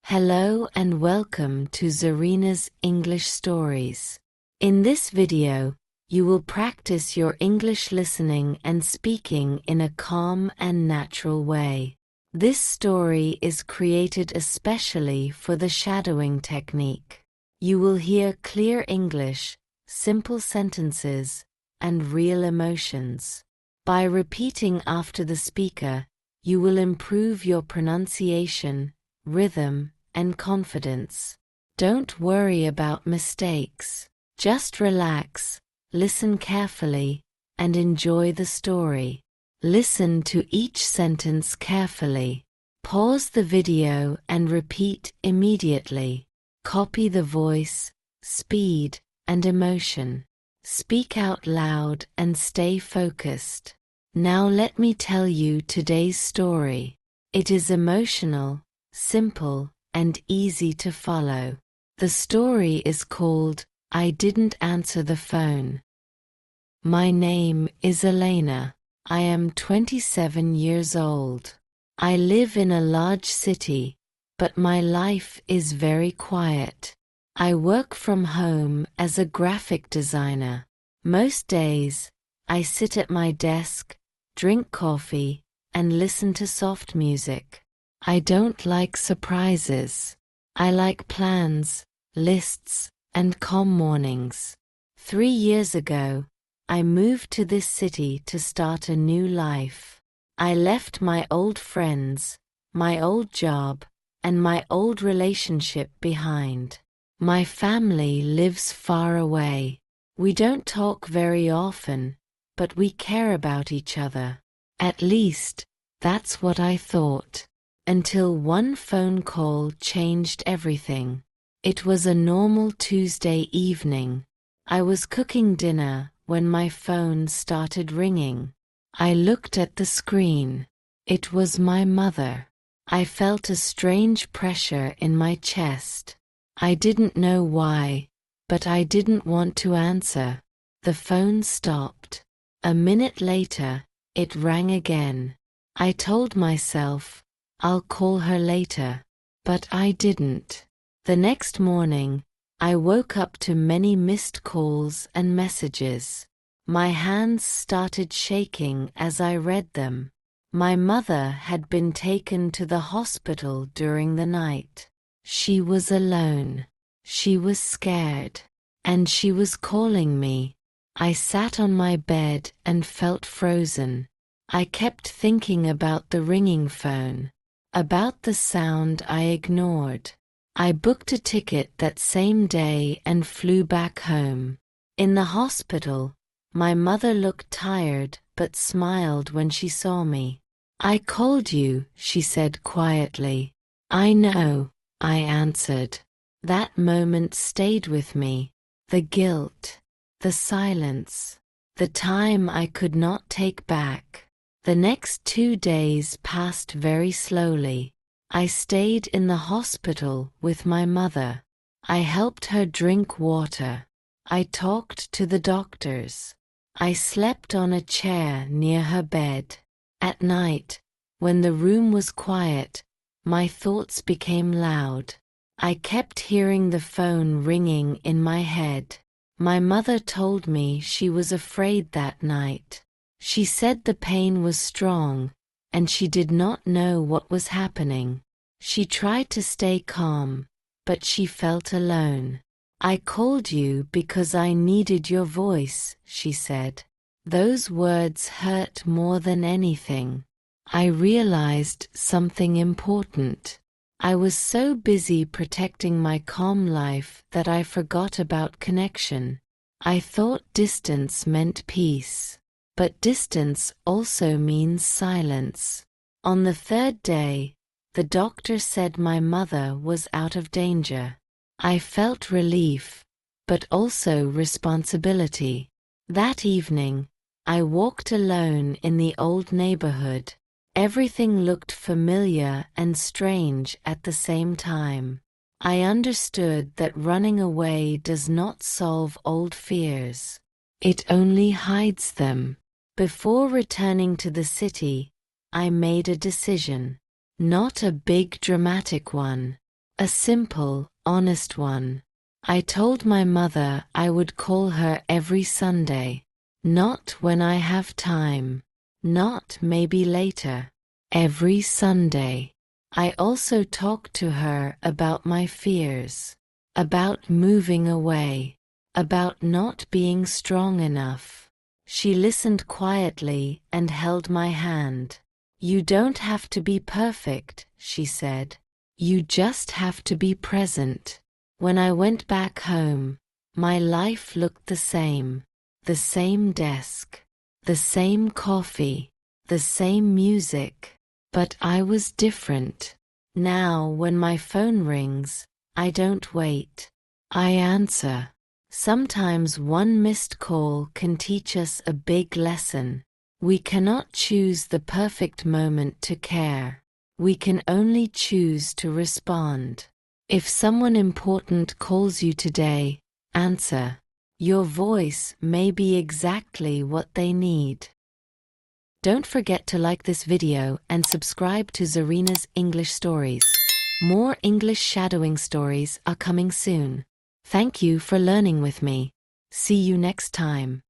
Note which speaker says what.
Speaker 1: Hello and welcome to Zarina's English Stories. In this video, you will practice your English listening and speaking in a calm and natural way. This story is created especially for the shadowing technique. You will hear clear English, simple sentences, and real emotions. By repeating after the speaker, you will improve your pronunciation, rhythm, and confidence. Don't worry about mistakes. Just relax, listen carefully, and enjoy the story. Listen to each sentence carefully. Pause the video and repeat immediately. Copy the voice, speed, and emotion. Speak out loud and stay focused. Now let me tell you today's story. It is emotional, simple, and easy to follow. The story is called I Didn't Answer the Phone. My name is Elena. I am 27 years old. I live in a large city, but my life is very quiet. I work from home as a graphic designer. Most days, I sit at my desk, drink coffee, and listen to soft music. I don't like surprises. I like plans, lists, and calm mornings. 3 years ago, I moved to this city to start a new life. I left my old friends, my old job, and my old relationship behind. My family lives far away. We don't talk very often, but we care about each other. At least, that's what I thought. Until one phone call changed everything. It was a normal Tuesday evening. I was cooking dinner when my phone started ringing. I looked at the screen. It was my mother. I felt a strange pressure in my chest. I didn't know why, but I didn't want to answer. The phone stopped. A minute later, it rang again. I told myself, I'll call her later. But I didn't. The next morning, I woke up to many missed calls and messages. My hands started shaking as I read them. My mother had been taken to the hospital during the night. She was alone. She was scared. And she was calling me. I sat on my bed and felt frozen. I kept thinking about the ringing phone. About the sound I ignored. I booked a ticket that same day and flew back home. In the hospital, my mother looked tired but smiled when she saw me. I called you, she said quietly. I know, I answered. That moment stayed with me. The guilt, the silence, the time I could not take back. The next 2 days passed very slowly. I stayed in the hospital with my mother. I helped her drink water. I talked to the doctors. I slept on a chair near her bed. At night, when the room was quiet, my thoughts became loud. I kept hearing the phone ringing in my head. My mother told me she was afraid that night. She said the pain was strong, and she did not know what was happening. She tried to stay calm, but she felt alone. I called you because I needed your voice, she said. Those words hurt more than anything. I realized something important. I was so busy protecting my calm life that I forgot about connection. I thought distance meant peace. But distance also means silence. On the 3rd day, the doctor said my mother was out of danger. I felt relief, but also responsibility. That evening, I walked alone in the old neighborhood. Everything looked familiar and strange at the same time. I understood that running away does not solve old fears. It only hides them. Before returning to the city, I made a decision. Not a big dramatic one. A simple, honest one. I told my mother I would call her every Sunday. Not when I have time. Not maybe later. Every Sunday. I also talked to her about my fears. About moving away. About not being strong enough. She listened quietly and held my hand. You don't have to be perfect, she said. You just have to be present. When I went back home, my life looked the same. The same desk. The same coffee. The same music. But I was different. Now when my phone rings, I don't wait. I answer. Sometimes one missed call can teach us a big lesson. We cannot choose the perfect moment to care. We can only choose to respond. If someone important calls you today, answer. Your voice may be exactly what they need. Don't forget to like this video and subscribe to Zarina's English Stories. More English shadowing stories are coming soon. Thank you for learning with me. See you next time.